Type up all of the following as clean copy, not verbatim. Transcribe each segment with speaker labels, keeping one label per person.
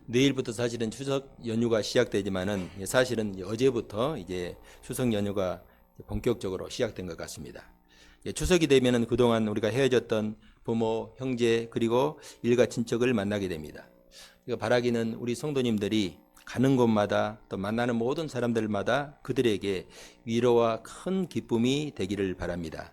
Speaker 1: 내일부터 사실은 추석 연휴가 시작되지만은 사실은 어제부터 이제 추석 연휴가 본격적으로 시작된 것 같습니다. 추석이 되면은 그동안 우리가 헤어졌던 부모, 형제 그리고 일가 친척을 만나게 됩니다. 바라기는 우리 성도님들이 가는 곳마다 또 만나는 모든 사람들마다 그들에게 위로와 큰 기쁨이 되기를 바랍니다.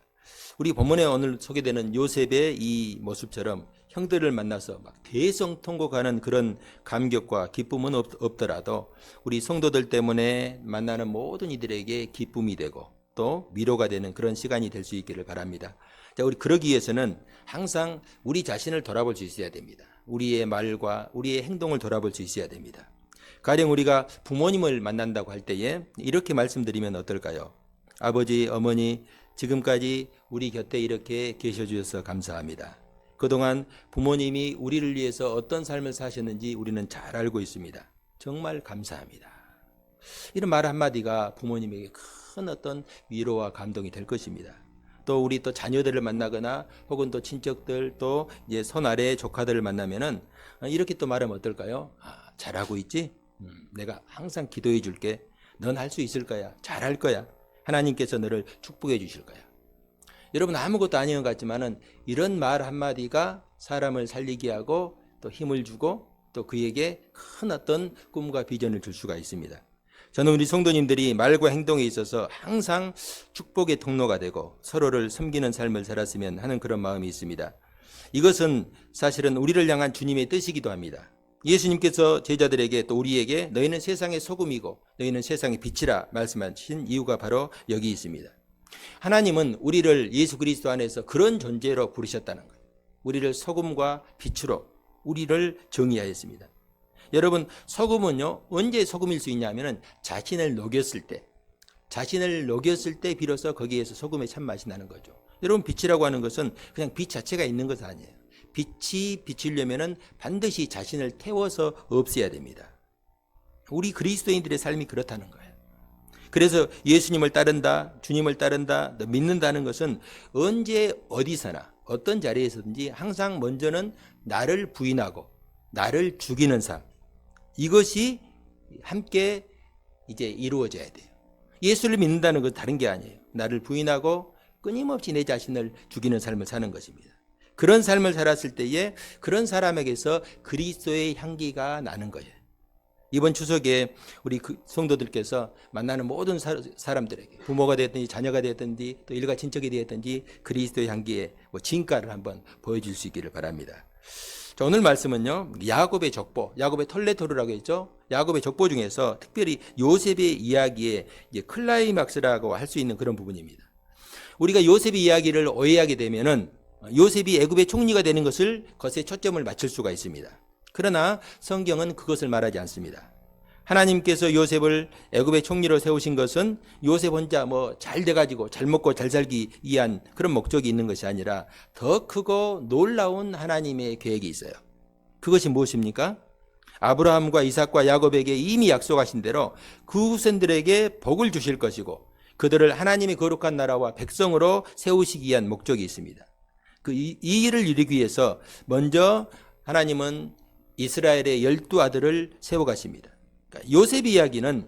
Speaker 1: 우리 본문에 오늘 소개되는 요셉의 이 모습처럼 형들을 만나서 막 대성통곡하는 그런 감격과 기쁨은 없더라도 우리 성도들 때문에 만나는 모든 이들에게 기쁨이 되고 또 위로가 되는 그런 시간이 될 수 있기를 바랍니다. 자, 우리 그러기 위해서는 항상 우리 자신을 돌아볼 수 있어야 됩니다. 우리의 말과 우리의 행동을 돌아볼 수 있어야 됩니다. 가령 우리가 부모님을 만난다고 할 때에 이렇게 말씀드리면 어떨까요? 아버지, 어머니, 지금까지 우리 곁에 이렇게 계셔 주셔서 감사합니다. 그동안 부모님이 우리를 위해서 어떤 삶을 사셨는지 우리는 잘 알고 있습니다. 정말 감사합니다. 이런 말 한마디가 부모님에게 큰 어떤 위로와 감동이 될 것입니다. 또 우리 또 자녀들을 만나거나 혹은 또 친척들 또 이제 손 아래의 조카들을 만나면은 이렇게 또 말하면 어떨까요? 잘하고 있지? 내가 항상 기도해 줄게. 넌 할 수 있을 거야. 잘할 거야. 하나님께서 너를 축복해 주실 거야. 여러분 아무것도 아닌 것 같지만은 이런 말 한마디가 사람을 살리게 하고 또 힘을 주고 또 그에게 큰 어떤 꿈과 비전을 줄 수가 있습니다. 저는 우리 성도님들이 말과 행동에 있어서 항상 축복의 통로가 되고 서로를 섬기는 삶을 살았으면 하는 그런 마음이 있습니다. 이것은 사실은 우리를 향한 주님의 뜻이기도 합니다. 예수님께서 제자들에게 또 우리에게 너희는 세상의 소금이고 너희는 세상의 빛이라 말씀하신 이유가 바로 여기 있습니다. 하나님은 우리를 예수 그리스도 안에서 그런 존재로 부르셨다는 거예요. 우리를 소금과 빛으로 우리를 정의하였습니다. 여러분 소금은요 언제 소금일 수 있냐면은 자신을 녹였을 때 비로소 거기에서 소금의 참맛이 나는 거죠. 여러분 빛이라고 하는 것은 그냥 빛 자체가 있는 것은 아니에요. 빛이 비치려면은 반드시 자신을 태워서 없애야 됩니다. 우리 그리스도인들의 삶이 그렇다는 거예요. 그래서 예수님을 따른다, 주님을 따른다, 믿는다는 것은 언제 어디서나 어떤 자리에서든지 항상 먼저는 나를 부인하고 나를 죽이는 삶. 이것이 함께 이제 이루어져야 돼요. 예수를 믿는다는 건 다른 게 아니에요. 나를 부인하고 끊임없이 내 자신을 죽이는 삶을 사는 것입니다. 그런 삶을 살았을 때에 그런 사람에게서 그리스도의 향기가 나는 거예요. 이번 추석에 우리 성도들께서 만나는 모든 사람들에게 부모가 되었든지 자녀가 되었든지 또 일가 친척이 되었든지 그리스도의 향기의 진가를 한번 보여줄 수 있기를 바랍니다. 자, 오늘 말씀은요 야곱의 족보, 야곱의 털레토르라고 했죠. 야곱의 족보 중에서 특별히 요셉의 이야기의 클라이막스라고 할 수 있는 그런 부분입니다. 우리가 요셉의 이야기를 오해하게 되면은 요셉이 애굽의 총리가 되는 것에 초점을 맞출 수가 있습니다. 그러나 성경은 그것을 말하지 않습니다. 하나님께서 요셉을 애굽의 총리로 세우신 것은 요셉 혼자 잘 돼가지고 잘 먹고 잘 살기 위한 그런 목적이 있는 것이 아니라 더 크고 놀라운 하나님의 계획이 있어요. 그것이 무엇입니까? 아브라함과 이삭과 야곱에게 이미 약속하신 대로 그 후손들에게 복을 주실 것이고 그들을 하나님의 거룩한 나라와 백성으로 세우시기 위한 목적이 있습니다. 이 일을 이루기 위해서 먼저 하나님은 이스라엘의 12아들을 세워가십니다. 그러니까 요셉 이야기는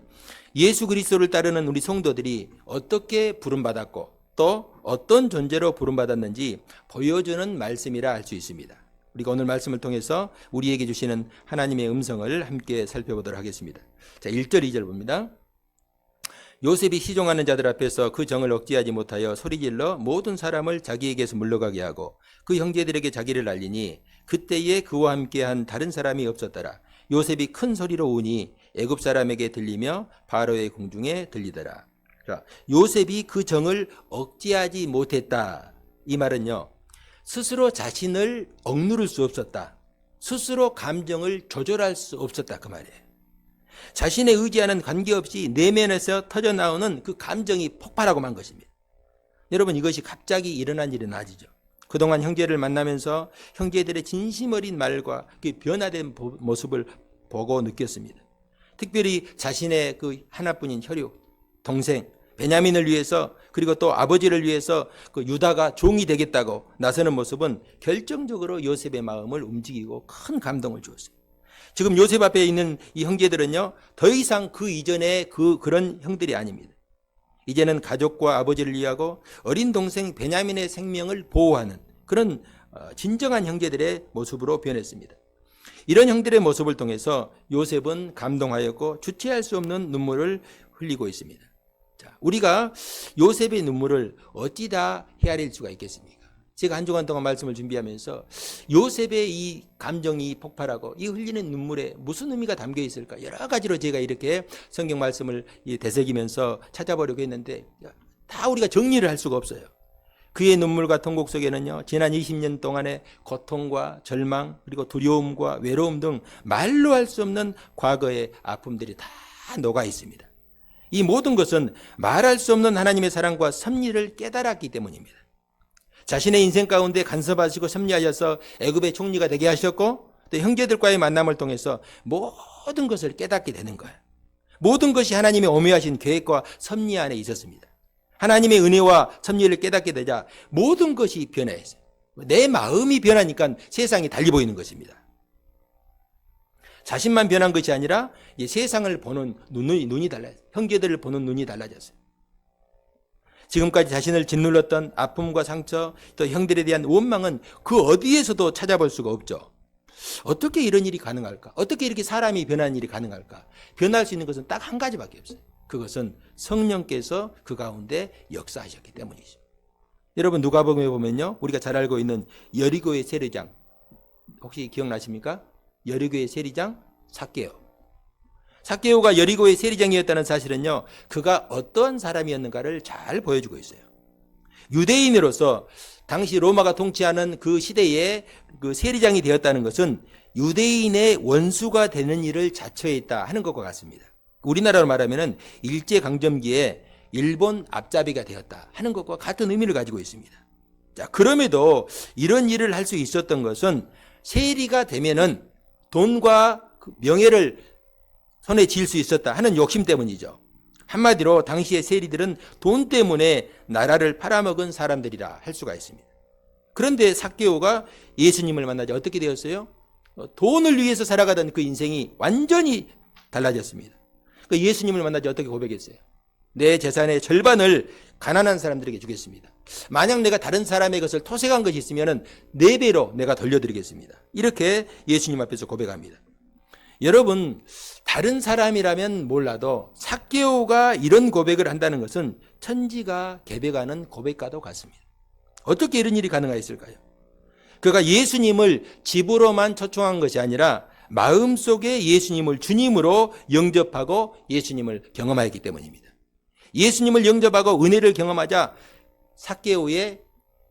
Speaker 1: 예수 그리스도를 따르는 우리 성도들이 어떻게 부름받았고 또 어떤 존재로 부름받았는지 보여주는 말씀이라 할 수 있습니다. 우리가 오늘 말씀을 통해서 우리에게 주시는 하나님의 음성을 함께 살펴보도록 하겠습니다. 자, 1절 2절 봅니다. 요셉이 시종하는 자들 앞에서 그 정을 억제하지 못하여 소리질러 모든 사람을 자기에게서 물러가게 하고 그 형제들에게 자기를 알리니 그때에 그와 함께한 다른 사람이 없었더라. 요셉이 큰 소리로 우니 애굽 사람에게 들리며 바로의 궁중에 들리더라. 자, 요셉이 그 정을 억제하지 못했다. 이 말은요 스스로 자신을 억누를 수 없었다. 스스로 감정을 조절할 수 없었다 그 말이에요. 자신의 의지와는 관계없이 내면에서 터져나오는 그 감정이 폭발하고 만 것입니다. 여러분 이것이 갑자기 일어난 일은 아니죠. 그동안 형제를 만나면서 형제들의 진심 어린 말과 그 변화된 모습을 보고 느꼈습니다. 특별히 자신의 그 하나뿐인 혈육, 동생 베냐민을 위해서 그리고 또 아버지를 위해서 그 유다가 종이 되겠다고 나서는 모습은 결정적으로 요셉의 마음을 움직이고 큰 감동을 주었어요. 지금 요셉 앞에 있는 이 형제들은요, 더 이상 그 이전에 그런 형들이 아닙니다. 이제는 가족과 아버지를 위하고 어린 동생 베냐민의 생명을 보호하는 그런 진정한 형제들의 모습으로 변했습니다. 이런 형들의 모습을 통해서 요셉은 감동하였고 주체할 수 없는 눈물을 흘리고 있습니다. 자, 우리가 요셉의 눈물을 어찌다 헤아릴 수가 있겠습니까? 제가 한 주간 동안 말씀을 준비하면서 요셉의 이 감정이 폭발하고 이 흘리는 눈물에 무슨 의미가 담겨 있을까? 여러 가지로 제가 이렇게 성경 말씀을 되새기면서 찾아보려고 했는데 다 우리가 정리를 할 수가 없어요. 그의 눈물과 통곡 속에는요, 지난 20년 동안의 고통과 절망, 그리고 두려움과 외로움 등 말로 할 수 없는 과거의 아픔들이 다 녹아 있습니다. 이 모든 것은 말할 수 없는 하나님의 사랑과 섭리를 깨달았기 때문입니다. 자신의 인생 가운데 간섭하시고 섭리하셔서 애굽의 총리가 되게 하셨고, 또 형제들과의 만남을 통해서 모든 것을 깨닫게 되는 거예요. 모든 것이 하나님의 오묘하신 계획과 섭리 안에 있었습니다. 하나님의 은혜와 섭리를 깨닫게 되자 모든 것이 변화했어요. 내 마음이 변하니까 세상이 달리 보이는 것입니다. 자신만 변한 것이 아니라 세상을 보는 눈이 달라졌어요. 형제들을 보는 눈이 달라졌어요. 지금까지 자신을 짓눌렀던 아픔과 상처, 또 형들에 대한 원망은 그 어디에서도 찾아볼 수가 없죠. 어떻게 이런 일이 가능할까? 어떻게 이렇게 사람이 변하는 일이 가능할까? 변할 수 있는 것은 딱 한 가지밖에 없어요. 그것은 성령께서 그 가운데 역사하셨기 때문이죠. 여러분 누가복음에 보면요, 우리가 잘 알고 있는 여리고의 세리장, 혹시 기억나십니까? 여리고의 세리장 삭개오가 여리고의 세리장이었다는 사실은요, 그가 어떤 사람이었는가를 잘 보여주고 있어요. 유대인으로서 당시 로마가 통치하는 그 시대에 그 세리장이 되었다는 것은 유대인의 원수가 되는 일을 자처해 있다 하는 것과 같습니다. 우리나라로 말하면 일제강점기에 일본 앞잡이가 되었다 하는 것과 같은 의미를 가지고 있습니다. 자, 그럼에도 이런 일을 할 수 있었던 것은 세리가 되면은 돈과 명예를 손에 쥘 수 있었다 하는 욕심 때문이죠. 한마디로 당시의 세리들은 돈 때문에 나라를 팔아먹은 사람들이라 할 수가 있습니다. 그런데 삭개오가 예수님을 만나자 어떻게 되었어요? 돈을 위해서 살아가던 그 인생이 완전히 달라졌습니다. 예수님을 만나자 어떻게 고백했어요? 내 재산의 절반을 가난한 사람들에게 주겠습니다. 만약 내가 다른 사람의 것을 토색한 것이 있으면 4배로 내가 돌려드리겠습니다. 이렇게 예수님 앞에서 고백합니다. 여러분, 다른 사람이라면 몰라도 삭개오가 이런 고백을 한다는 것은 천지가 개벽하는 고백과도 같습니다. 어떻게 이런 일이 가능했을까요? 그가 예수님을 집으로만 초청한 것이 아니라 마음속에 예수님을 주님으로 영접하고 예수님을 경험하였기 때문입니다. 예수님을 영접하고 은혜를 경험하자 삭개오의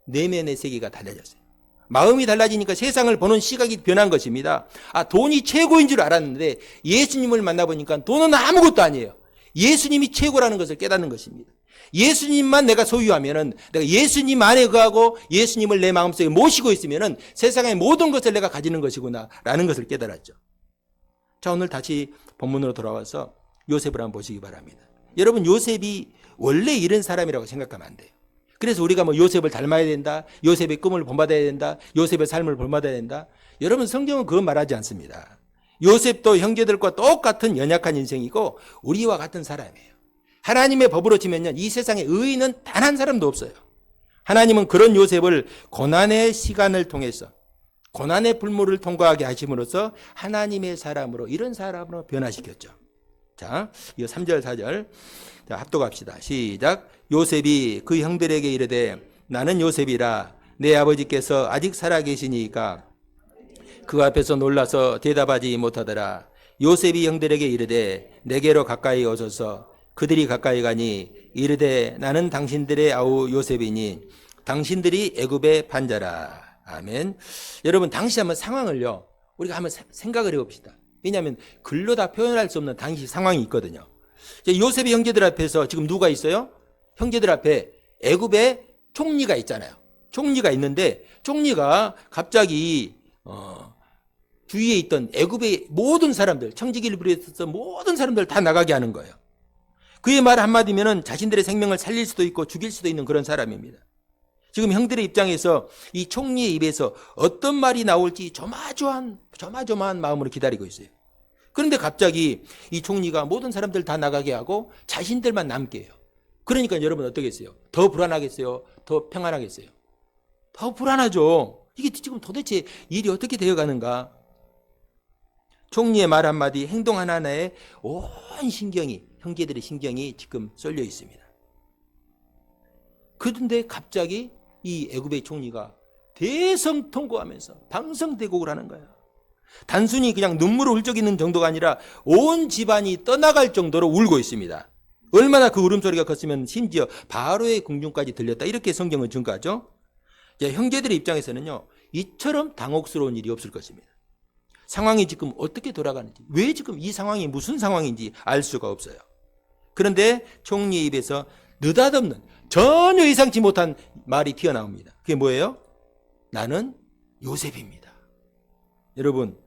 Speaker 1: 내면의 세계가 달라졌어요. 마음이 달라지니까 세상을 보는 시각이 변한 것입니다. 돈이 최고인 줄 알았는데 예수님을 만나보니까 돈은 아무것도 아니에요. 예수님이 최고라는 것을 깨닫는 것입니다. 예수님만 내가 소유하면은, 내가 예수님 안에 거하고 예수님을 내 마음속에 모시고 있으면은 세상의 모든 것을 내가 가지는 것이구나 라는 것을 깨달았죠. 자, 오늘 다시 본문으로 돌아와서 요셉을 한번 보시기 바랍니다. 여러분, 요셉이 원래 이런 사람이라고 생각하면 안 돼요. 그래서 우리가 요셉을 닮아야 된다, 요셉의 꿈을 본받아야 된다, 요셉의 삶을 본받아야 된다. 여러분, 성경은 그건 말하지 않습니다. 요셉도 형제들과 똑같은 연약한 인생이고 우리와 같은 사람이에요. 하나님의 법으로 치면요, 이 세상에 의인은 단 한 사람도 없어요. 하나님은 그런 요셉을 고난의 시간을 통해서 고난의 불모를 통과하게 하심으로써 하나님의 사람으로, 이런 사람으로 변화시켰죠. 자, 이 3절 4절 자, 합독합시다. 시작. 요셉이 그 형들에게 이르되 나는 요셉이라 내 아버지께서 아직 살아계시니까 그 앞에서 놀라서 대답하지 못하더라. 요셉이 형들에게 이르되 내게로 가까이 오소서. 그들이 가까이 가니 이르되 나는 당신들의 아우 요셉이니 당신들이 애굽의 반자라. 아멘. 여러분, 당시 한번 상황을요, 우리가 한번 생각을 해봅시다. 왜냐하면 글로 다 표현할 수 없는 당시 상황이 있거든요. 요셉의 형제들 앞에서 지금 누가 있어요? 형제들 앞에 애굽의 총리가 있잖아요. 총리가 있는데 총리가 갑자기 주위에 있던 애굽의 모든 사람들, 청지기를 비롯해서 모든 사람들 다 나가게 하는 거예요. 그의 말 한마디면은 자신들의 생명을 살릴 수도 있고 죽일 수도 있는 그런 사람입니다. 지금 형들의 입장에서 이 총리의 입에서 어떤 말이 나올지 조마조마한 마음으로 기다리고 있어요. 그런데 갑자기 이 총리가 모든 사람들 다 나가게 하고 자신들만 남게 해요. 그러니까 여러분 어떠겠어요? 더 불안하겠어요? 더 평안하겠어요? 더 불안하죠. 이게 지금 도대체 일이 어떻게 되어가는가? 총리의 말 한마디, 행동 하나하나에 온 신경이, 형제들의 신경이 지금 쏠려 있습니다. 그런데 갑자기 이 애굽의 총리가 대성통곡하면서 방성대곡을 하는 거야. 단순히 그냥 눈물을 흘적이는 정도가 아니라 온 집안이 떠나갈 정도로 울고 있습니다. 얼마나 그 울음소리가 컸으면 심지어 바로의 궁중까지 들렸다. 이렇게 성경은 증거하죠. 형제들의 입장에서는요, 이처럼 당혹스러운 일이 없을 것입니다. 상황이 지금 어떻게 돌아가는지, 왜 지금 이 상황이 무슨 상황인지 알 수가 없어요. 그런데 총리의 입에서 느닷없는 전혀 예상치 못한 말이 튀어나옵니다. 그게 뭐예요? 나는 요셉입니다. 여러분,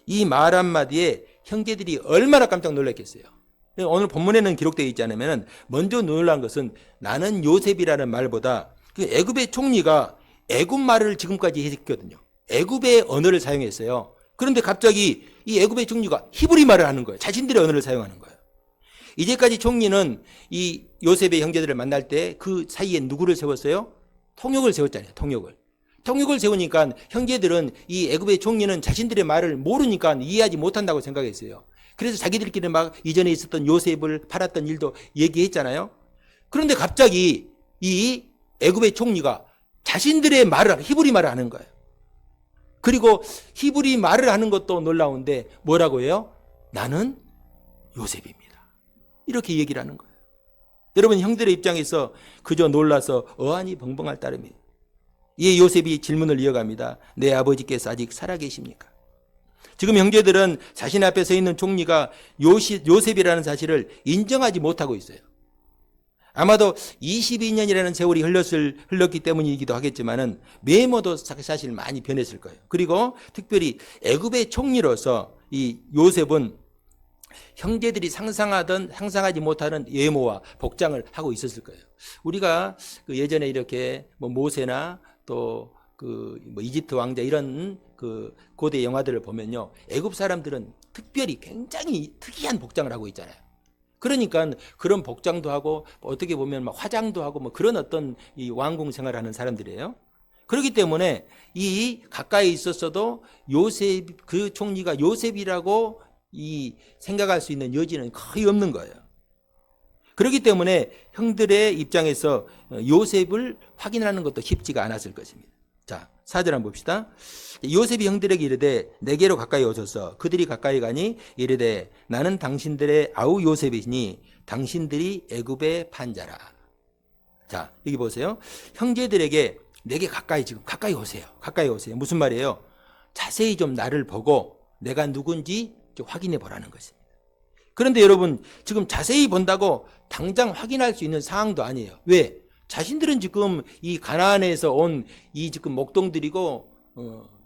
Speaker 1: 이 말 한마디에 형제들이 얼마나 깜짝 놀랐겠어요. 오늘 본문에는 기록되어 있지 않으면 먼저 놀란 것은 나는 요셉이라는 말보다 그 애굽의 총리가 애굽 말을 지금까지 했거든요. 애굽의 언어를 사용했어요. 그런데 갑자기 이 애굽의 총리가 히브리 말을 하는 거예요. 자신들의 언어를 사용하는 거예요. 이제까지 총리는 이 요셉의 형제들을 만날 때 그 사이에 누구를 세웠어요? 통역을 세웠잖아요. 통역을 세우니까 형제들은 이 애굽의 총리는 자신들의 말을 모르니까 이해하지 못한다고 생각했어요. 그래서 자기들끼리 막 이전에 있었던 요셉을 팔았던 일도 얘기했잖아요. 그런데 갑자기 이 애굽의 총리가 자신들의 히브리 말을 하는 거예요. 그리고 히브리 말을 하는 것도 놀라운데 뭐라고 해요? 나는 요셉입니다. 이렇게 얘기를 하는 거예요. 여러분, 형들의 입장에서 그저 놀라서 어안이 벙벙할 따름이에요. 이 요셉이 질문을 이어갑니다. 내 아버지께서 아직 살아계십니까? 지금 형제들은 자신 앞에 서 있는 총리가 요셉이라는 사실을 인정하지 못하고 있어요. 아마도 22년이라는 세월이 흘렀기 때문이기도 하겠지만은 외모도 사실 많이 변했을 거예요. 그리고 특별히 애굽의 총리로서 이 요셉은 형제들이 상상하지 못하는 외모와 복장을 하고 있었을 거예요. 우리가 그 예전에 이렇게 뭐 모세나 또 그 뭐 이집트 왕자 이런 그 고대 영화들을 보면요, 애굽 사람들은 특별히 굉장히 특이한 복장을 하고 있잖아요. 그러니까 그런 복장도 하고 어떻게 보면 막 화장도 하고 뭐 그런 어떤 이 왕궁 생활하는 사람들이에요. 그렇기 때문에 이 가까이 있었어도 요셉, 그 총리가 요셉이라고 이 생각할 수 있는 여지는 거의 없는 거예요. 그렇기 때문에 형들의 입장에서 요셉을 확인하는 것도 쉽지가 않았을 것입니다. 자, 4절 한번 봅시다. 요셉이 형들에게 이르되 내게로 가까이 오소서. 그들이 가까이 가니 이르되 나는 당신들의 아우 요셉이니 당신들이 애굽의 판자라. 자, 여기 보세요. 형제들에게 내게 지금 가까이 오세요. 가까이 오세요. 무슨 말이에요? 자세히 좀 나를 보고 내가 누군지 좀 확인해 보라는 것입니다. 그런데 여러분, 지금 자세히 본다고 당장 확인할 수 있는 상황도 아니에요. 왜? 자신들은 지금 이 가나안에서 온 이 지금 목동들이고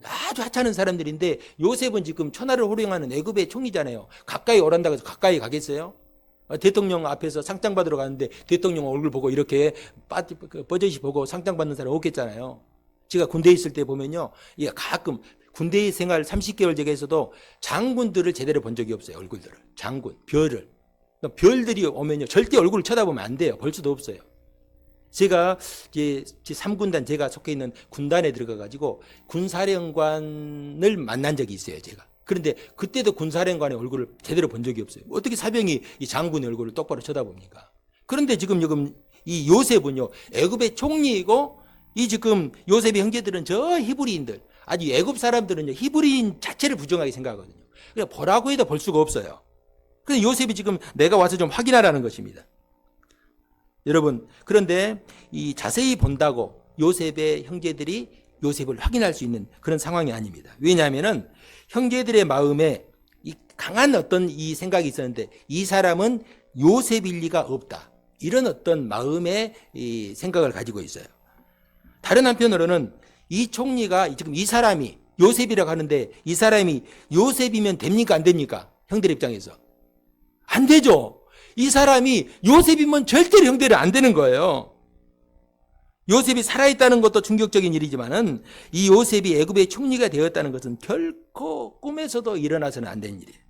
Speaker 1: 아주 하찮은 사람들인데 요셉은 지금 천하를 호령하는 애굽의 총이잖아요. 가까이 오란다고 해서 가까이 가겠어요? 대통령 앞에서 상장 받으러 가는데 대통령 얼굴 보고 이렇게 뻐젓이 보고 상장 받는 사람 없겠잖아요. 제가 군대에 있을 때 보면요, 가끔 군대 생활 30개월 제가에서도 장군들을 제대로 본 적이 없어요. 얼굴들을. 장군, 별들이 오면요, 절대 얼굴을 쳐다보면 안 돼요. 볼 수도 없어요. 제가 이제 3군단, 제가 속해 있는 군단에 들어가가지고 군사령관을 만난 적이 있어요, 제가. 그런데 그때도 군사령관의 얼굴을 제대로 본 적이 없어요. 어떻게 사병이 이 장군의 얼굴을 똑바로 쳐다봅니까? 그런데 지금 이 요셉은요, 애굽의 총리이고, 이 지금 요셉의 형제들은 저 히브리인들, 아주 애굽 사람들은요, 히브리인 자체를 부정하게 생각하거든요. 그냥 보라고 해도 볼 수가 없어요. 그래서 요셉이 지금 내가 와서 좀 확인하라는 것입니다. 여러분, 그런데 이 자세히 본다고 요셉의 형제들이 요셉을 확인할 수 있는 그런 상황이 아닙니다. 왜냐하면은 형제들의 마음에 이 강한 어떤 이 생각이 있었는데 이 사람은 요셉일 리가 없다. 이런 어떤 마음의 이 생각을 가지고 있어요. 다른 한편으로는 이 총리가 지금 이 사람이 요셉이라고 하는데 이 사람이 요셉이면 됩니까? 안 됩니까? 형들 입장에서. 안 되죠. 이 사람이 요셉이면 절대로 형들이 안 되는 거예요. 요셉이 살아있다는 것도 충격적인 일이지만은 이 요셉이 애굽의 총리가 되었다는 것은 결코 꿈에서도 일어나서는 안 된 일이에요.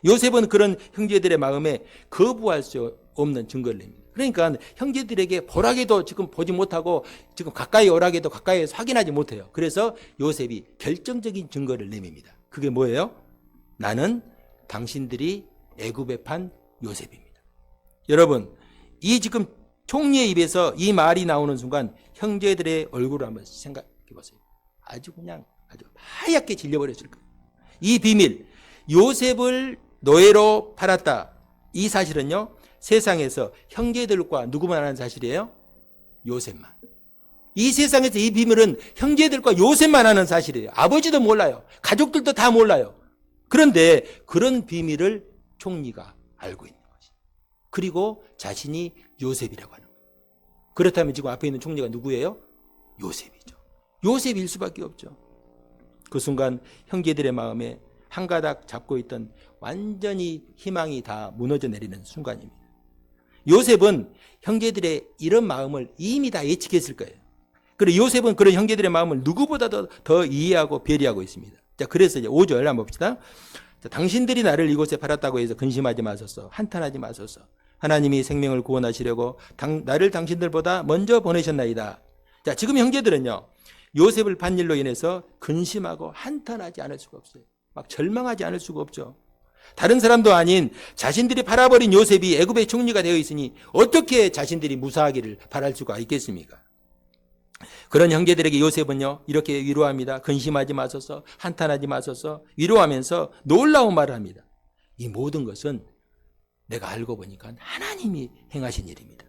Speaker 1: 요셉은 그런 형제들의 마음에 거부할 수 없는 증거를 냅니다. 그러니까 형제들에게 보라게도 지금 보지 못하고 지금 가까이 오라게도 가까이에서 확인하지 못해요. 그래서 요셉이 결정적인 증거를 내밉니다. 그게 뭐예요? 나는 당신들이 애굽에 판 요셉입니다. 여러분, 이 지금 총리의 입에서 이 말이 나오는 순간 형제들의 얼굴을 한번 생각해 보세요. 아주 하얗게 질려버렸을 거예요. 이 비밀, 요셉을 노예로 팔았다. 이 사실은요, 세상에서 형제들과 누구만 아는 사실이에요? 요셉만. 이 세상에서 이 비밀은 형제들과 요셉만 아는 사실이에요. 아버지도 몰라요. 가족들도 다 몰라요. 그런데 그런 비밀을 총리가 알고 있는 것이. 그리고 자신이 요셉이라고 하는 거예요. 그렇다면 지금 앞에 있는 총리가 누구예요? 요셉이죠. 요셉일 수밖에 없죠. 그 순간 형제들의 마음에 한 가닥 잡고 있던 완전히 희망이 다 무너져 내리는 순간입니다. 요셉은 형제들의 이런 마음을 이미 다 예측했을 거예요. 그리고 요셉은 그런 형제들의 마음을 누구보다도 더 이해하고 배려하고 있습니다. 자, 그래서 이제 5절 한번 봅시다. 자, 당신들이 나를 이곳에 팔았다고 해서 근심하지 마소서, 한탄하지 마소서. 하나님이 생명을 구원하시려고 나를 당신들보다 먼저 보내셨나이다. 자, 지금 형제들은요, 요셉을 판 일로 인해서 근심하고 한탄하지 않을 수가 없어요. 막 절망하지 않을 수가 없죠. 다른 사람도 아닌 자신들이 팔아버린 요셉이 애굽의 총리가 되어 있으니 어떻게 자신들이 무사하기를 바랄 수가 있겠습니까? 그런 형제들에게 요셉은요, 이렇게 위로합니다. 근심하지 마소서, 한탄하지 마소서, 위로하면서 놀라운 말을 합니다. 이 모든 것은 내가 알고 보니까 하나님이 행하신 일입니다.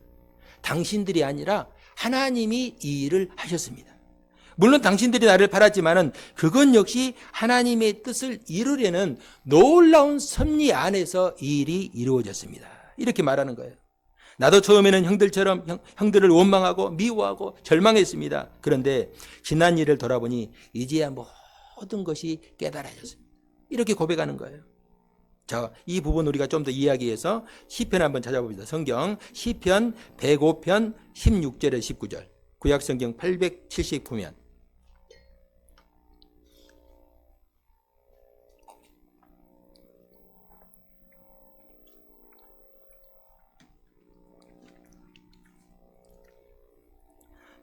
Speaker 1: 당신들이 아니라 하나님이 이 일을 하셨습니다. 물론 당신들이 나를 팔았지만은 그건 역시 하나님의 뜻을 이루려는 놀라운 섭리 안에서 이 일이 이루어졌습니다. 이렇게 말하는 거예요. 나도 처음에는 형들처럼 형들을 원망하고 미워하고 절망했습니다. 그런데 지난 일을 돌아보니 이제야 모든 것이 깨달아졌습니다. 이렇게 고백하는 거예요. 자, 이 부분 우리가 좀 더 이해하기 위해서 시편 한번 찾아봅니다. 성경 시편 105편 16절에 19절. 구약성경 870 보면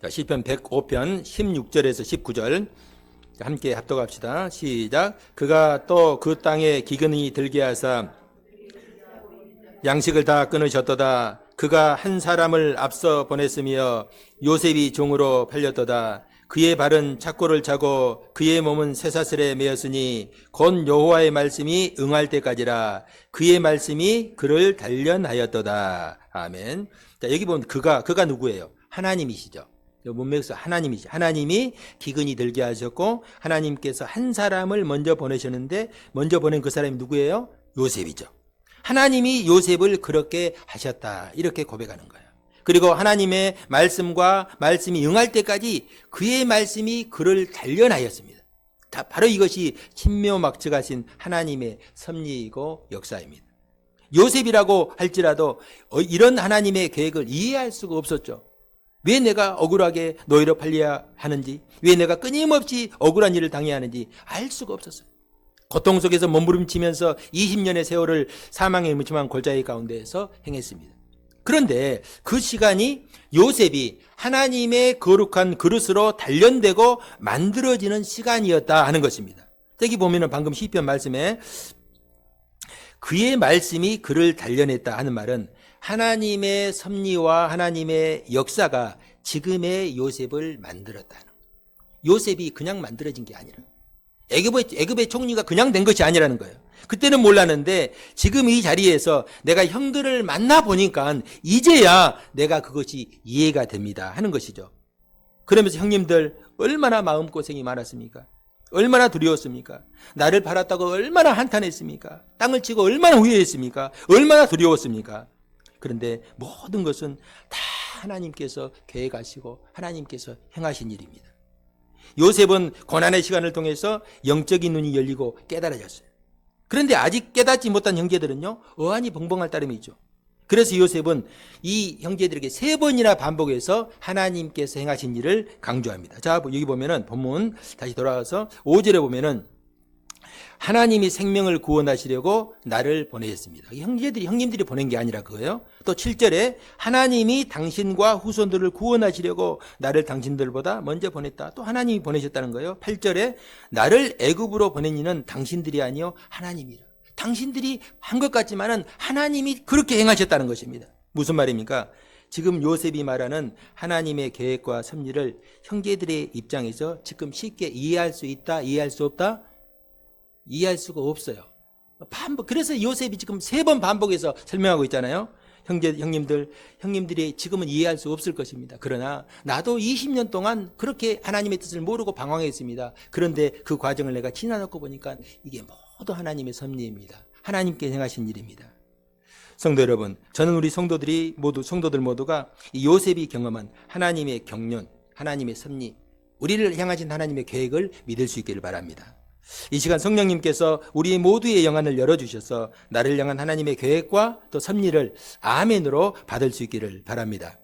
Speaker 1: 자, 시편 105편 16절에서 19절 함께 합독합시다. 시작. 그가 또 그 땅에 기근이 들게 하사 양식을 다 끊으셨도다. 그가 한 사람을 앞서 보냈으며 요셉이 종으로 팔렸도다. 그의 발은 착고를 차고 그의 몸은 쇠사슬에 매였으니 곧 여호와의 말씀이 응할 때까지라. 그의 말씀이 그를 단련하였도다. 아멘. 자, 여기 보면 그가 누구예요? 하나님이시죠. 문맥에서 하나님이죠. 하나님이 기근이 들게 하셨고 하나님께서 한 사람을 먼저 보내셨는데 먼저 보낸 그 사람이 누구예요? 요셉이죠. 하나님이 요셉을 그렇게 하셨다. 이렇게 고백하는 거예요. 그리고 하나님의 말씀과 말씀이 응할 때까지 그의 말씀이 그를 단련하였습니다. 다 바로 이것이 신묘막측하신 하나님의 섭리이고 역사입니다. 요셉이라고 할지라도 이런 하나님의 계획을 이해할 수가 없었죠. 왜 내가 억울하게 노예로 팔려야 하는지, 왜 내가 끊임없이 억울한 일을 당해야 하는지 알 수가 없었어요. 고통 속에서 몸부림치면서 20년의 세월을 사망의 무침한 골짜기 가운데에서 행했습니다. 그런데 그 시간이 요셉이 하나님의 거룩한 그릇으로 단련되고 만들어지는 시간이었다 하는 것입니다. 여기 보면은 방금 시편 말씀에 그의 말씀이 그를 단련했다 하는 말은 하나님의 섭리와 하나님의 역사가 지금의 요셉을 만들었다는 거예요. 요셉이 그냥 만들어진 게 아니라 애굽의 총리가 그냥 된 것이 아니라는 거예요. 그때는 몰랐는데 지금 이 자리에서 내가 형들을 만나보니까 이제야 내가 그것이 이해가 됩니다 하는 것이죠. 그러면서 형님들 얼마나 마음고생이 많았습니까? 얼마나 두려웠습니까? 나를 팔았다고 얼마나 한탄했습니까? 땅을 치고 얼마나 후회했습니까? 얼마나 두려웠습니까? 그런데 모든 것은 다 하나님께서 계획하시고 하나님께서 행하신 일입니다. 요셉은 고난의 시간을 통해서 영적인 눈이 열리고 깨달아졌어요. 그런데 아직 깨닫지 못한 형제들은요, 어안이 벙벙할 따름이죠. 그래서 요셉은 이 형제들에게 3번이나 반복해서 하나님께서 행하신 일을 강조합니다. 자, 여기 보면은 본문 다시 돌아가서 5절에 보면은 하나님이 생명을 구원하시려고 나를 보내셨습니다. 형님들이 보낸 게 아니라 그거예요. 또 7절에 하나님이 당신과 후손들을 구원하시려고 나를 당신들보다 먼저 보냈다. 또 하나님이 보내셨다는 거예요. 8절에 나를 애굽으로 보낸 이는 당신들이 아니요 하나님이라. 당신들이 한 것 같지만은 하나님이 그렇게 행하셨다는 것입니다. 무슨 말입니까? 지금 요셉이 말하는 하나님의 계획과 섭리를 형제들의 입장에서 지금 쉽게 이해할 수 있다, 이해할 수 없다? 이해할 수가 없어요. 그래서 요셉이 지금 3번 반복해서 설명하고 있잖아요. 형님들이 지금은 이해할 수 없을 것입니다. 그러나 나도 20년 동안 그렇게 하나님의 뜻을 모르고 방황했습니다. 그런데 그 과정을 내가 지나놓고 보니까 이게 모두 하나님의 섭리입니다. 하나님께 행하신 일입니다. 성도 여러분, 저는 우리 성도들 모두가 이 요셉이 경험한 하나님의 경륜, 하나님의 섭리, 우리를 향하신 하나님의 계획을 믿을 수 있기를 바랍니다. 이 시간 성령님께서 우리 모두의 영안을 열어주셔서 나를 향한 하나님의 계획과 또 섭리를 아멘으로 받을 수 있기를 바랍니다.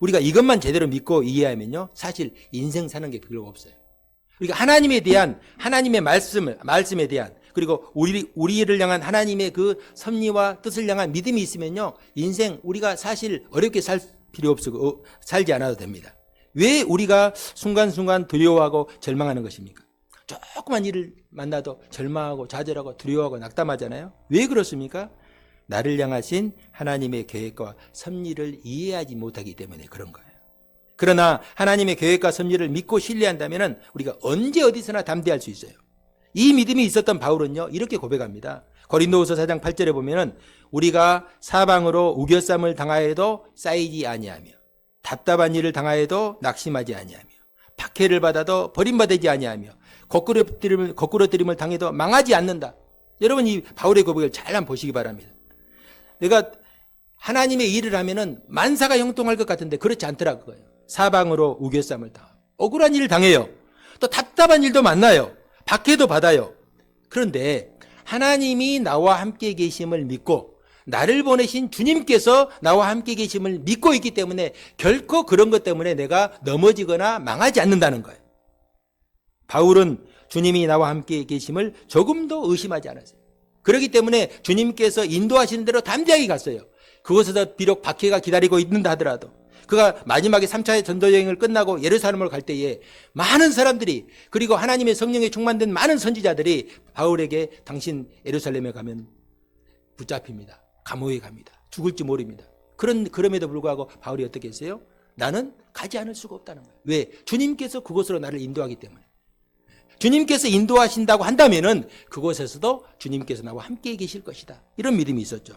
Speaker 1: 우리가 이것만 제대로 믿고 이해하면요, 사실 인생 사는 게 별로 없어요. 우리가 하나님에 대한 하나님의 말씀에 대한 그리고 우리를 향한 하나님의 그 섭리와 뜻을 향한 믿음이 있으면요, 인생 우리가 사실 어렵게 살 필요 없고 살지 않아도 됩니다. 왜 우리가 순간순간 두려워하고 절망하는 것입니까? 조그만 일을 만나도 절망하고 좌절하고 두려워하고 낙담하잖아요. 왜 그렇습니까? 나를 향하신 하나님의 계획과 섭리를 이해하지 못하기 때문에 그런 거예요. 그러나 하나님의 계획과 섭리를 믿고 신뢰한다면 우리가 언제 어디서나 담대할 수 있어요. 이 믿음이 있었던 바울은요, 이렇게 고백합니다. 고린도후서 4장 8절에 보면은 우리가 사방으로 우겨쌈을 당하여도 쌓이지 아니하며 답답한 일을 당하여도 낙심하지 아니하며 박해를 받아도 버림받지 아니하며 거꾸로뜨림을 당해도 망하지 않는다. 여러분, 이 바울의 고백을 잘 한번 보시기 바랍니다. 내가 하나님의 일을 하면은 만사가 형통할 것 같은데 그렇지 않더라 그거예요. 사방으로 우겨쌈을 당하고 억울한 일을 당해요. 또 답답한 일도 만나요. 박해도 받아요. 그런데 하나님이 나와 함께 계심을 믿고 나를 보내신 주님께서 나와 함께 계심을 믿고 있기 때문에 결코 그런 것 때문에 내가 넘어지거나 망하지 않는다는 거예요. 바울은 주님이 나와 함께 계심을 조금도 의심하지 않았어요. 그렇기 때문에 주님께서 인도하시는 대로 담대하게 갔어요. 그곳에서 비록 박해가 기다리고 있는다 하더라도 그가 마지막에 3차 전도 여행을 끝나고 예루살렘으로 갈 때에 많은 사람들이 그리고 하나님의 성령에 충만된 많은 선지자들이 바울에게 당신 예루살렘에 가면 붙잡힙니다. 감옥에 갑니다. 죽을지 모릅니다. 그럼에도 불구하고 바울이 어떻게 했어요? 나는 가지 않을 수가 없다는 거예요. 왜? 주님께서 그곳으로 나를 인도하기 때문에. 주님께서 인도하신다고 한다면은 그곳에서도 주님께서 나와 함께 계실 것이다. 이런 믿음이 있었죠.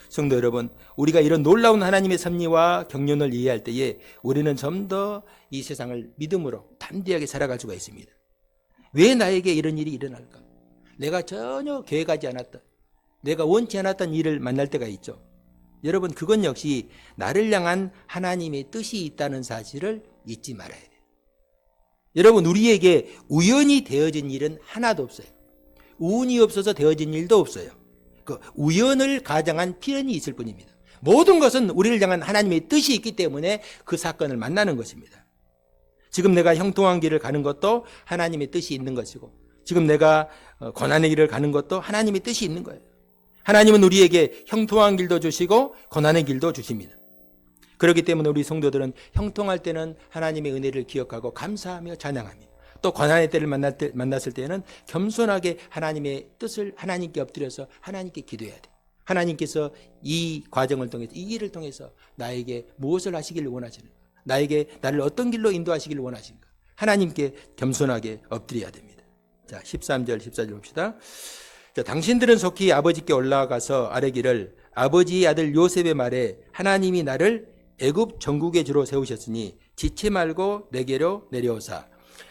Speaker 1: 성도 여러분, 우리가 이런 놀라운 하나님의 섭리와 경륜을 이해할 때에 우리는 좀 더 이 세상을 믿음으로 담대하게 살아갈 수가 있습니다. 왜 나에게 이런 일이 일어날까? 내가 전혀 계획하지 않았던, 내가 원치 않았던 일을 만날 때가 있죠. 여러분, 그건 역시 나를 향한 하나님의 뜻이 있다는 사실을 잊지 말아야 돼요. 여러분, 우리에게 우연히 되어진 일은 하나도 없어요. 운이 없어서 되어진 일도 없어요. 그 우연을 가장한 필연이 있을 뿐입니다. 모든 것은 우리를 향한 하나님의 뜻이 있기 때문에 그 사건을 만나는 것입니다. 지금 내가 형통한 길을 가는 것도 하나님의 뜻이 있는 것이고, 지금 내가 고난의 길을 가는 것도 하나님의 뜻이 있는 거예요. 하나님은 우리에게 형통한 길도 주시고 고난의 길도 주십니다. 그렇기 때문에 우리 성도들은 형통할 때는 하나님의 은혜를 기억하고 감사하며 찬양하며, 또 고난의 때를 만났을 때는 겸손하게 하나님의 뜻을 하나님께 엎드려서 하나님께 기도해야 돼. 하나님께서 이 과정을 통해서, 이 일을 통해서 나에게 무엇을 하시기를 원하시는가? 나를 어떤 길로 인도하시기를 원하시는가? 하나님께 겸손하게 엎드려야 됩니다. 자, 13절, 14절 봅시다. 자, 당신들은 속히 아버지께 올라가서 아뢰기를, 아버지의 아들 요셉의 말에 하나님이 나를 애굽 전국의 주로 세우셨으니 지체 말고 내게로 내려오사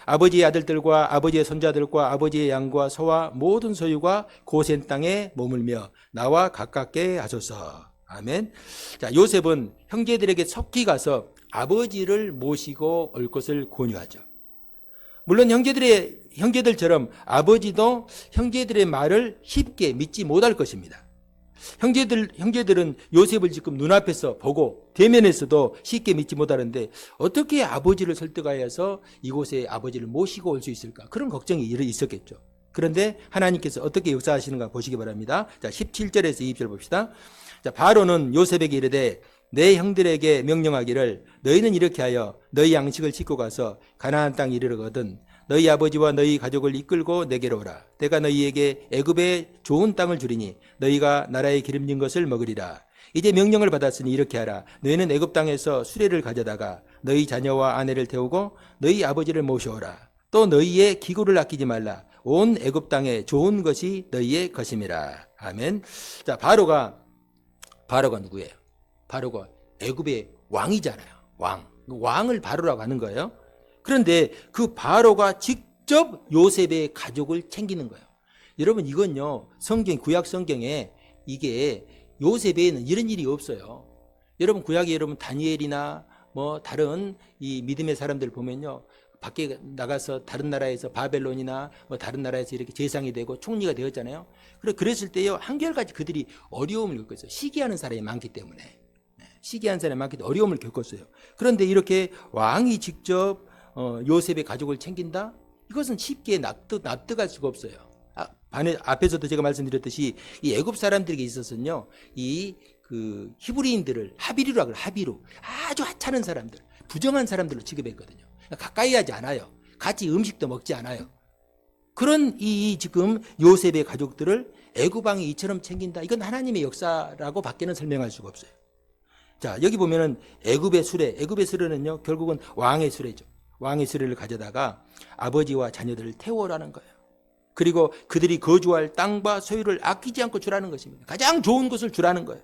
Speaker 1: 아버지의 아들들과 아버지의 손자들과 아버지의 양과 소와 모든 소유가 고센 땅에 머물며 나와 가깝게 하소서. 아멘. 자, 요셉은 형제들에게 속히 가서 아버지를 모시고 올 것을 권유하죠. 물론 형제들처럼 아버지도 형제들의 말을 쉽게 믿지 못할 것입니다. 형제들은 요셉을 지금 눈앞에서 보고 대면에서도 쉽게 믿지 못하는데 어떻게 아버지를 설득하여서 이곳에 아버지를 모시고 올 수 있을까? 그런 걱정이 있었겠죠. 그런데 하나님께서 어떻게 역사하시는가 보시기 바랍니다. 자, 17절에서 20절 봅시다. 자, 바로는 요셉에게 이르되 내 형들에게 명령하기를 너희는 이렇게 하여 너희 양식을 싣고 가서 가나안 땅에 이르거든 너희 아버지와 너희 가족을 이끌고 내게로 오라. 내가 너희에게 애굽의 좋은 땅을 주리니 너희가 나라에 기름진 것을 먹으리라. 이제 명령을 받았으니 이렇게 하라. 너희는 애굽 땅에서 수레를 가져다가 너희 자녀와 아내를 태우고 너희 아버지를 모셔오라. 또 너희의 기구를 아끼지 말라. 온 애굽 땅에 좋은 것이 너희의 것임이라. 아멘. 자, 바로가 누구예요? 바로가 애굽의 왕이잖아요. 왕을 바로라고 하는 거예요. 그런데 그 바로가 직접 요셉의 가족을 챙기는 거예요. 여러분 이건요. 구약 성경에 이게 요셉에는 이런 일이 없어요. 여러분 구약에 여러분 다니엘이나 뭐 다른 이 믿음의 사람들 보면요. 밖에 나가서 다른 나라에서 바벨론이나 뭐 다른 나라에서 이렇게 재상이 되고 총리가 되었잖아요. 그랬을 때요. 한결같이 그들이 어려움을 겪었어요. 시기하는 사람이 많기 때문에. 시기한 사람이 많기 때문에 어려움을 겪었어요. 그런데 이렇게 왕이 직접 요셉의 가족을 챙긴다? 이것은 쉽게 납득할 수가 없어요. 앞에서도 제가 말씀드렸듯이 이 애굽 사람들에게 있어서는요, 그 히브리인들을 하비루라고 그래요. 하비루. 아주 하찮은 사람들, 부정한 사람들로 취급했거든요. 가까이 하지 않아요. 같이 음식도 먹지 않아요. 그런 지금 요셉의 가족들을 애굽 왕이 이처럼 챙긴다. 이건 하나님의 역사라고 밖에는 설명할 수가 없어요. 자, 여기 보면은 애굽의 수레는요, 결국은 왕의 수레죠. 왕의 수레를 가져다가 아버지와 자녀들을 태워라는 거예요. 그리고 그들이 거주할 땅과 소유를 아끼지 않고 주라는 것입니다. 가장 좋은 것을 주라는 거예요.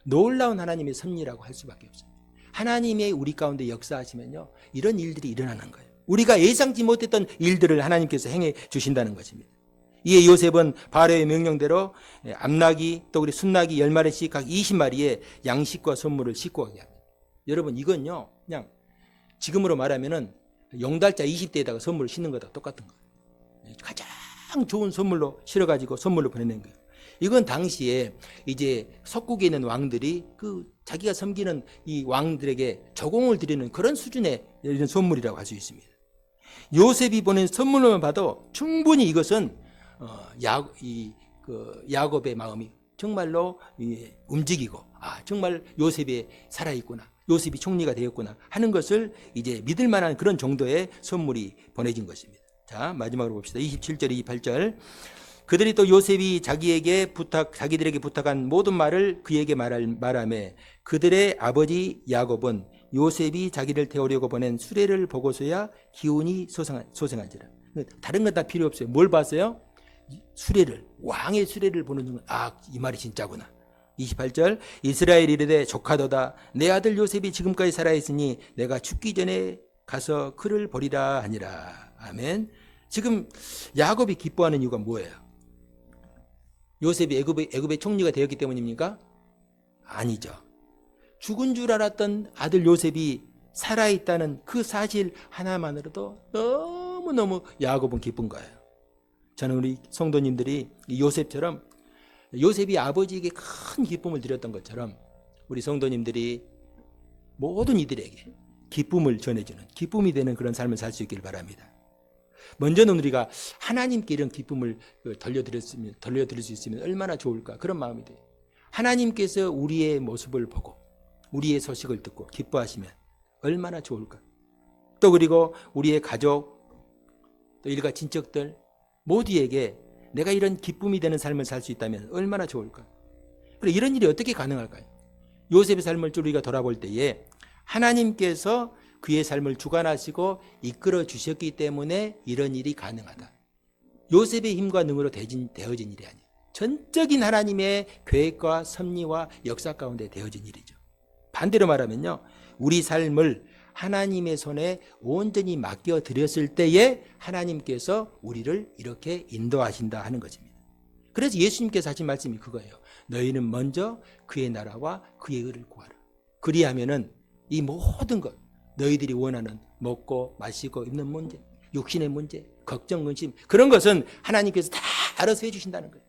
Speaker 1: 놀라운 하나님의 섭리라고 할 수밖에 없어요. 하나님의 우리 가운데 역사하시면요, 이런 일들이 일어나는 거예요. 우리가 예상치 못했던 일들을 하나님께서 행해 주신다는 것입니다. 이에 요셉은 바로의 명령대로 암나귀 또 우리 순나귀 10마리씩 각 20마리의 양식과 선물을 싣고 가게 합니다. 여러분 이건요, 그냥 지금으로 말하면은 용달자 20대에다가 선물을 싣는 거다 똑같은 거예요. 가장 좋은 선물로 실어가지고 선물로 보내는 거예요. 이건 당시에 이제 석국에 있는 왕들이 자기가 섬기는 이 왕들에게 저공을 드리는 그런 수준의 이런 선물이라고 할 수 있습니다. 요셉이 보낸 선물로만 봐도 충분히 이것은 야곱의 마음이 정말로 움직이고 정말 요셉이 살아있구나. 요셉이 총리가 되었구나 하는 것을 이제 믿을 만한 그런 정도의 선물이 보내진 것입니다. 자, 마지막으로 봅시다. 27절, 28절. 그들이 또 요셉이 자기들에게 부탁한 모든 말을 그에게 말하며 그들의 아버지 야곱은 요셉이 자기를 태우려고 보낸 수레를 보고서야 기운이 소생한지라. 다른 건 다 필요 없어요. 뭘 봤어요? 왕의 수레를 보는 순간 이 말이 진짜구나. 28절. 이스라엘이 이르되 조카도다 내 아들 요셉이 지금까지 살아있으니 내가 죽기 전에 가서 그를 버리라 하니라. 아멘. 지금 야곱이 기뻐하는 이유가 뭐예요? 요셉이 애굽의 총리가 되었기 때문입니까? 아니죠. 죽은 줄 알았던 아들 요셉이 살아있다는 그 사실 하나만으로도 너무너무 야곱은 기쁜 거예요. 저는 우리 성도님들이 요셉처럼 요셉이 아버지에게 큰 기쁨을 드렸던 것처럼 우리 성도님들이 모든 이들에게 기쁨을 전해주는 기쁨이 되는 그런 삶을 살 수 있기를 바랍니다. 먼저는 우리가 하나님께 이런 기쁨을 돌려드릴 수 있으면 얼마나 좋을까 그런 마음이 돼요. 하나님께서 우리의 모습을 보고 우리의 소식을 듣고 기뻐하시면 얼마나 좋을까. 또 그리고 우리의 가족 또 일가 친척들 모두에게 내가 이런 기쁨이 되는 삶을 살 수 있다면 얼마나 좋을까. 그래 이런 일이 어떻게 가능할까요? 요셉의 삶을 우리가 돌아볼 때에 하나님께서 그의 삶을 주관하시고 이끌어 주셨기 때문에 이런 일이 가능하다. 요셉의 힘과 능으로 되어진 일이 아니에요. 전적인 하나님의 계획과 섭리와 역사 가운데 되어진 일이죠. 반대로 말하면요, 우리 삶을 하나님의 손에 온전히 맡겨드렸을 때에 하나님께서 우리를 이렇게 인도하신다 하는 것입니다. 그래서 예수님께서 하신 말씀이 그거예요. 너희는 먼저 그의 나라와 그의 의를 구하라. 그리하면은 이 모든 것 너희들이 원하는 먹고 마시고 입는 문제, 육신의 문제, 걱정, 근심 그런 것은 하나님께서 다 알아서 해주신다는 거예요.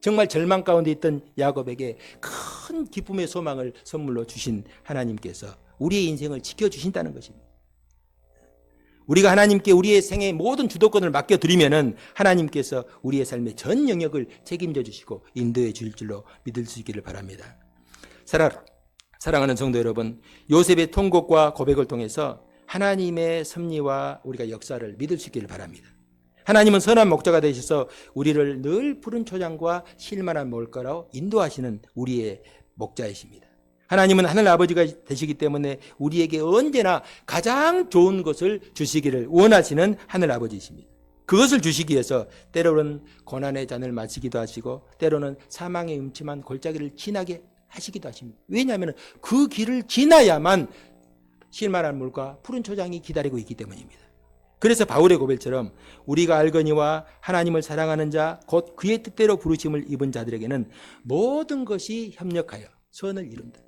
Speaker 1: 정말 절망 가운데 있던 야곱에게 큰 기쁨의 소망을 선물로 주신 하나님께서 우리의 인생을 지켜주신다는 것입니다. 우리가 하나님께 우리의 생의 모든 주도권을 맡겨드리면은 하나님께서 우리의 삶의 전 영역을 책임져 주시고 인도해 주실 줄로 믿을 수 있기를 바랍니다. 사랑하는 성도 여러분, 요셉의 통곡과 고백을 통해서 하나님의 섭리와 우리가 역사를 믿을 수 있기를 바랍니다. 하나님은 선한 목자가 되셔서 우리를 늘 푸른 초장과 쉴만한 물가로 인도하시는 우리의 목자이십니다. 하나님은 하늘 아버지가 되시기 때문에 우리에게 언제나 가장 좋은 것을 주시기를 원하시는 하늘 아버지이십니다. 그것을 주시기 위해서 때로는 고난의 잔을 마시기도 하시고 때로는 사망의 음침한 골짜기를 지나게 하시기도 하십니다. 왜냐하면 그 길을 지나야만 쉴만한 물과 푸른 초장이 기다리고 있기 때문입니다. 그래서 바울의 고백처럼 우리가 알거니와 하나님을 사랑하는 자 곧 그의 뜻대로 부르심을 입은 자들에게는 모든 것이 협력하여 선을 이룬다.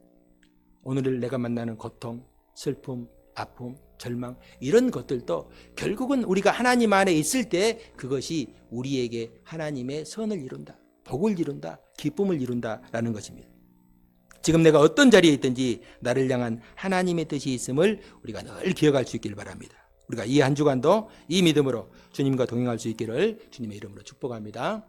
Speaker 1: 오늘 내가 만나는 고통, 슬픔, 아픔, 절망 이런 것들도 결국은 우리가 하나님 안에 있을 때 그것이 우리에게 하나님의 선을 이룬다. 복을 이룬다. 기쁨을 이룬다라는 것입니다. 지금 내가 어떤 자리에 있든지 나를 향한 하나님의 뜻이 있음을 우리가 늘 기억할 수 있기를 바랍니다. 우리가 이 한 주간도 이 믿음으로 주님과 동행할 수 있기를 주님의 이름으로 축복합니다.